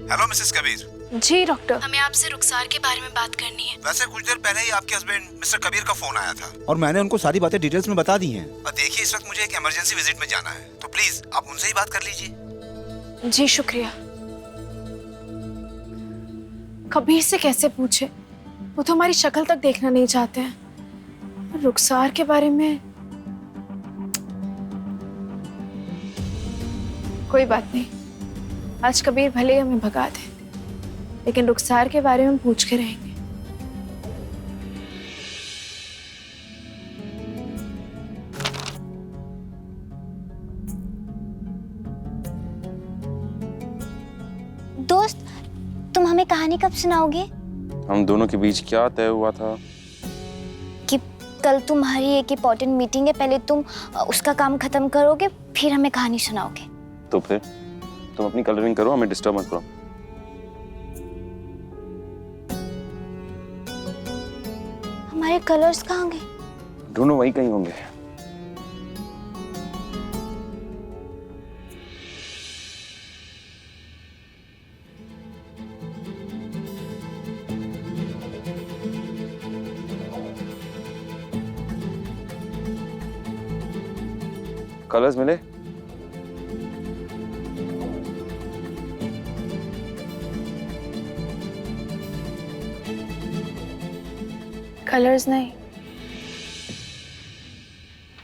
Hello Mrs Kabir. जी doctor. हमें आपसे रुखसार के बारे में बात करनी है। वैसे कुछ देर पहले ही आपके हस्बैंड मिस्टर कबीर का फोन आया था और मैंने उनको सारी बातें डिटेल्स में बता दी हैं। और देखिए इस वक्त मुझे एक इमरजेंसी विजिट में जाना है, तो प्लीज आप उनसे ही बात कर लीजिए। जी शुक्रिया। कबीर से कैसे पूछे, वो तो हमारी शक्ल तक देखना नहीं चाहते हैं। रुखसार के बारे में कोई बात नहीं, आज कबीर भले ही हमें भगा दे, लेकिन रुखसार के बारे में पूछ के रहेंगे। दोस्त, तुम हमें कहानी कब सुनाओगे? हम दोनों के बीच क्या तय हुआ था कि कल तुम्हारी एक इम्पोर्टेंट मीटिंग है, पहले तुम उसका काम खत्म करोगे, फिर हमें कहानी सुनाओगे। तो फिर तुम अपनी कलरिंग करो, हमें डिस्टर्ब मत करो। हमारे कलर्स कहाँ गए? ढूंढो, वही कहीं होंगे। कलर्स मिले? कलर्स नहीं,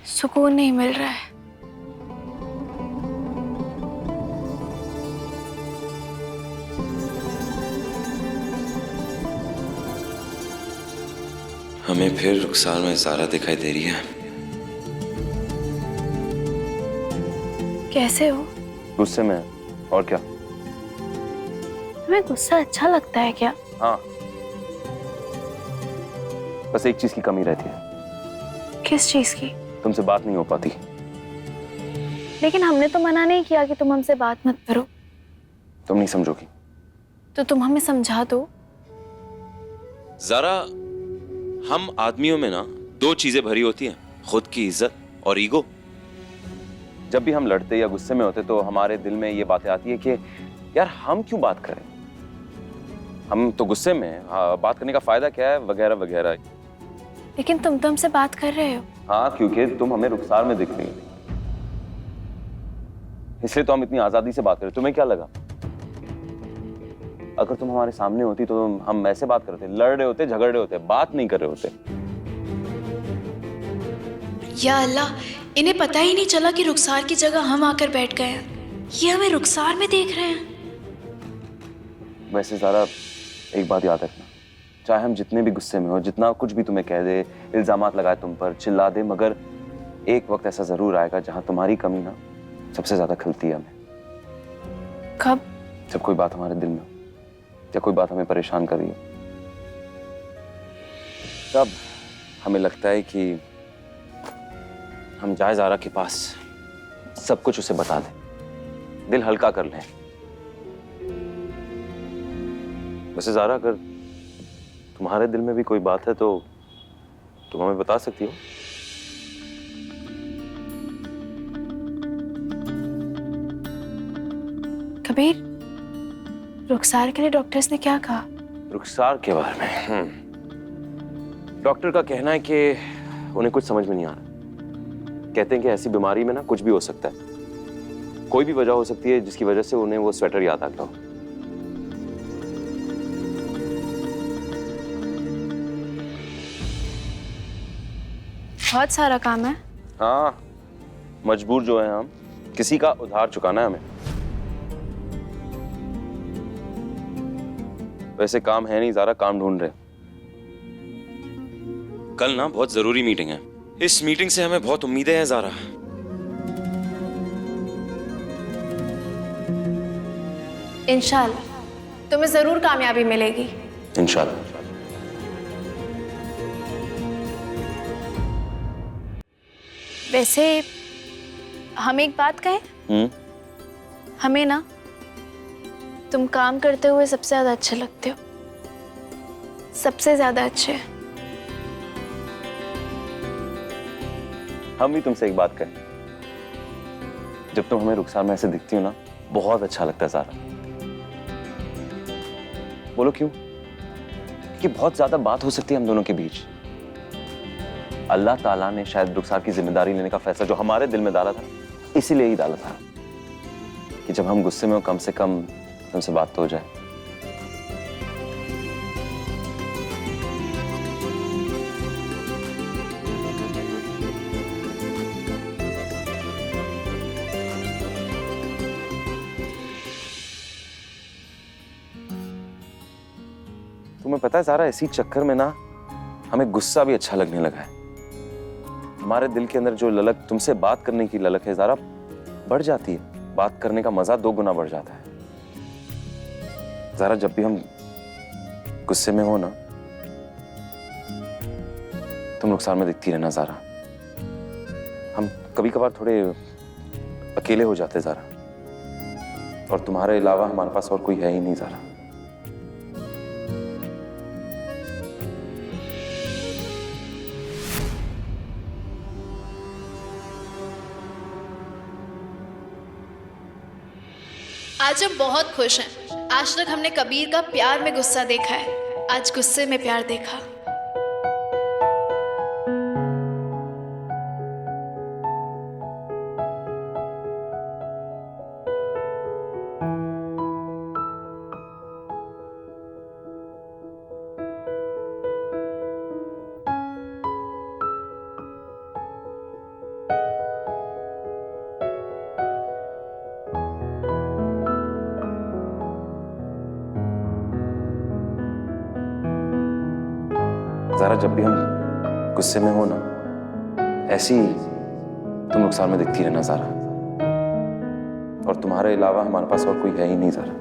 सुकून नहीं मिल रहा है। हमें फिर रुखसार में ज़ारा दिखाई दे रही है। कैसे हो? गुस्से में है, और क्या? तुम्हें गुस्सा अच्छा लगता है क्या? हाँ, बस एक चीज की कमी रहती है। किस चीज की? तुमसे बात नहीं हो पाती। लेकिन हमने तो मना नहीं किया कि तुम हमसे बात मत करो। तुम नहीं समझोगी। तो तुम हमें समझा दो। ज़ारा, हम आदमियों में ना दो चीजें भरी होती हैं, खुद की इज्जत और ईगो। जब भी हम लड़ते या गुस्से में होते तो हमारे दिल में ये बातें आती है कि यार हम क्यों बात करें, हम तो गुस्से में, बात करने का फायदा क्या है, वगैरह वगैरह। लेकिन तुम तो हमसे बात कर रहे हो। हाँ, क्योंकि तुम हमें रुखसार में दिख रही हो, इसलिए तो हम इतनी आजादी से बात करें। तुम्हें क्या लगा अगर तुम हमारे सामने होती तो हम ऐसे बात करते, लड़ रहे होते, झगड़ रहे होते, बात नहीं कर रहे होते। या अल्लाह, इन्हें पता ही नहीं चला कि रुखसार की जगह हम आकर बैठ गए हैं। ये हमें रुखसार में देख रहे हैं। वैसे ज़ारा, एक बात याद रखना, चाहे हम जितने भी गुस्से में हो, जितना कुछ भी तुम्हें कह दे, इल्जामात लगाए तुम पर, चिल्ला दे, मगर एक वक्त ऐसा जरूर आएगा जहां तुम्हारी कमी ना सबसे ज्यादा खलती है हमें। कब? जब कोई बात हमारे दिल में हो, या कोई बात हमें परेशान कर रही हो, तब हमें लगता है कि हम जाए ज़ारा के पास, सब कुछ उसे बता दें, दिल हल्का कर लें। वैसे ज़ारा, अगर तुम्हारे दिल में भी कोई बात है तो तुम हमें बता सकती हो। कबीर, रुखसार के लिए डॉक्टर्स ने क्या कहा? रुखसार के बारे में डॉक्टर का कहना है कि उन्हें कुछ समझ में नहीं आ रहा। कहते हैं कि ऐसी बीमारी में ना कुछ भी हो सकता है, कोई भी वजह हो सकती है जिसकी वजह से उन्हें वो स्वेटर याद आ गया हो। बहुत सारा काम है। हाँ, मजबूर जो है हम, किसी का उधार चुकाना है हमें। वैसे काम है नहीं ज़ारा, काम ढूंढ रहे। कल ना बहुत जरूरी मीटिंग है, इस मीटिंग से हमें बहुत उम्मीदें हैं ज़ारा। इंशाल्लाह तुम्हें जरूर कामयाबी मिलेगी। इंशाल्लाह। वैसे हम एक बात कहें, हमें ना तुम काम करते हुए सबसे ज्यादा अच्छे लगते हो, सबसे ज्यादा अच्छे। हम भी तुमसे एक बात कहें, जब तुम हमें रुखसार में ऐसे दिखती हो ना, बहुत अच्छा लगता है ज़ारा। बोलो क्यों? क्योंकि बहुत ज्यादा बात हो सकती है हम दोनों के बीच। अल्लाह ताला ने शायद रुखसार की जिम्मेदारी लेने का फैसला जो हमारे दिल में डाला था, इसीलिए ही डाला था कि जब हम गुस्से में हो कम से कम तुमसे बात तो हो जाए। तुम्हें पता है ज़ारा, इसी चक्कर में ना हमें गुस्सा भी अच्छा लगने लगा है। हमारे दिल के अंदर जो ललक, तुमसे बात करने की ललक है ज़ारा, बढ़ जाती है। बात करने का मजा 2 गुना बढ़ जाता है। ज़ारा, जब भी हम गुस्से में हो ना, तुम रुखसार में दिखती रहना ज़ारा। हम कभी कभार थोड़े अकेले हो जाते ज़ारा, और तुम्हारे अलावा हमारे पास और कोई है ही नहीं ज़ारा। आज हम बहुत खुश हैं। आज तक हमने कबीर का प्यार में गुस्सा देखा है, आज गुस्से में प्यार देखा। ज़ारा, जब भी हम गुस्से में हो ना, ऐसी तुम रुखसार में दिखती रहना ज़ारा, और तुम्हारे अलावा हमारे पास और कोई है ही नहीं ज़ारा।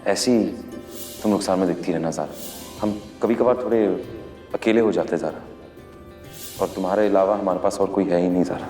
ऐसी तुम रुखसार में दिखती रहना ज़ारा। हम कभी कभार थोड़े अकेले हो जाते ज़ारा, और तुम्हारे अलावा हमारे पास और कोई है ही नहीं ज़ारा।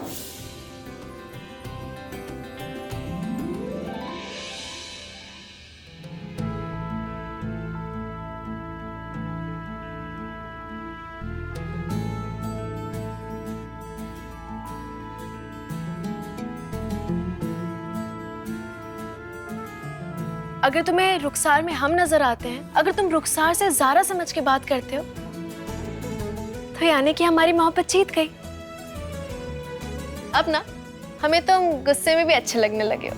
अगर तुम्हें रुखसार में हम नजर आते हैं, अगर तुम रुखसार से ज़ारा समझ के बात करते हो, तो यानी कि हमारी मोहब्बत जीत गई। अब ना हमें तुम गुस्से में भी अच्छे लगने लगे हो।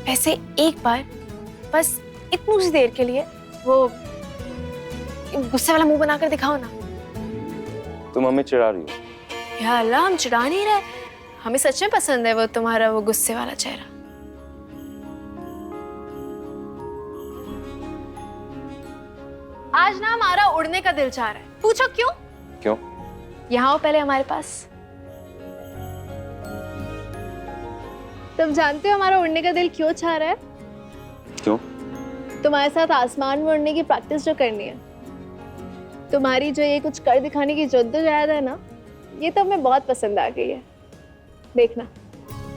ऐसे एक बार बस इतनी सी देर के लिए वो गुस्से वाला मुंह बनाकर दिखाओ ना। तुम हमें चिढ़ा रही हो। या अल्लाह, हम चिढ़ा नहीं रहे, हमें सच में पसंद है वो तुम्हारा वो गुस्से वाला चेहरा। आज ना हमारा उड़ने का दिल चाह रहा है। पूछो क्यों? क्यों? यहाँ आओ पहले हमारे पास। तुम जानते हो हमारा उड़ने का दिल क्यों चाह रहा है? क्यों? तुम्हारे साथ आसमान में उड़ने की प्रैक्टिस जो करनी है, तुम्हारी जो ये कुछ कर दिखाने की जद्दोजहद है ना, ये तो हमें बहुत पसंद आ गई है। देखना,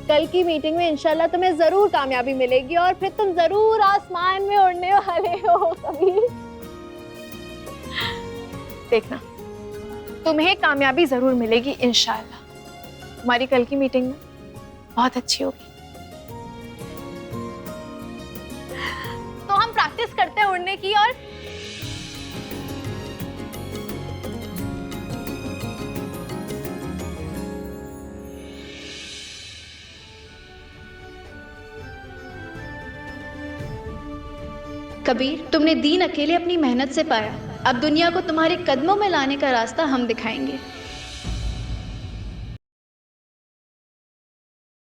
कल की मीटिंग में इंशाल्लाह तुम्हें जरूर कामयाबी मिलेगी और फिर तुम जरूर आसमान में उड़ने वाले हो कभी। देखना, तुम्हें कामयाबी जरूर मिलेगी इंशाल्लाह। तुम्हारी कल की मीटिंग में बहुत अच्छी होगी। प्रैक्टिस करते हैं उड़ने की। और कबीर, तुमने दीन अकेले अपनी मेहनत से पाया, अब दुनिया को तुम्हारे कदमों में लाने का रास्ता हम दिखाएंगे।